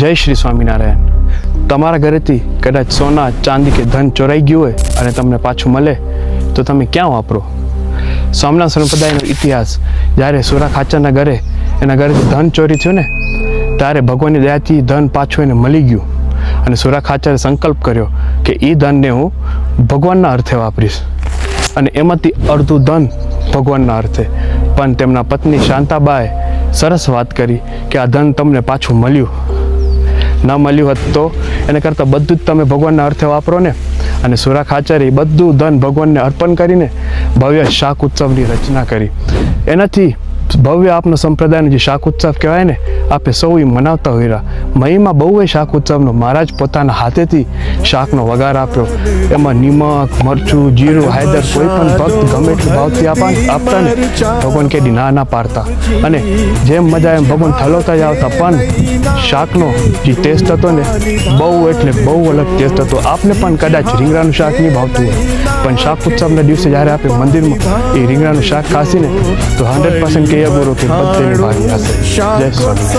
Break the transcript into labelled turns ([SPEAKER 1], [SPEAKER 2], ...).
[SPEAKER 1] જય શ્રી સ્વામિનારાયણ. તમારા ઘરેથી કદાચ સોના ચાંદી કે ધન ચોરાઈ ગયું હોય અને તમને પાછું મળે તો તમે ક્યાં વાપરો? સોમનાથ સંપ્રદાયનો ઇતિહાસ, જ્યારે સુરા ખાચરના ઘરે એના ઘરેથી ધન ચોરી થયું ને ત્યારે ભગવાનની દયાથી ધન પાછું એને મળી ગયું અને સુરા ખાચરે સંકલ્પ કર્યો કે એ ધનને હું ભગવાનના અર્થે વાપરીશ અને એમાંથી અડધું ધન ભગવાનના અર્થે. પણ તેમના પત્ની શાંતાબાએ સરસ વાત કરી કે આ ધન તમને પાછું મળ્યું, ન મળ્યું હોત તો એને કરતાં બધું જ તમે ભગવાનના અર્થે વાપરો ને. અને સુરા ખાચરે બધું ધન ભગવાનને અર્પણ કરીને ભવ્ય શાક ઉત્સવની રચના કરી. એનાથી ભવ્ય આપનો સંપ્રદાયનો જે શાક ઉત્સવ કહેવાય ને, આપણે સૌ એ મનાવતા હોઈરા. મહિમા બહુ એ શાક ઉત્સવનો. મહારાજ પોતાના હાથેથી શાકનો વઘાર આપ્યો, એમાં નિમક, મરચું, જીરું, હાયદર કોઈ પણ ભક્ત ગમે એટલું ભાવથી આપતા ને ભગવાન કેદી ના પાડતા. અને જેમ મજા એમ ભગવાન ઠલવતા જ આવતા. પણ શાકનો જે ટેસ્ટ હતો ને બહુ એટલે બહુ અલગ ટેસ્ટ હતો. આપને પણ કદાચ રીંગણાનું શાક નહીં ભાવતું હોય, પણ શાક ઉત્સવના દિવસે જ્યારે આપણે મંદિરમાં એ રીંગણાનું શાક ખાશી ને તો 100% કહેવું કે બધે ભાગી હશે. જય સ્વામી.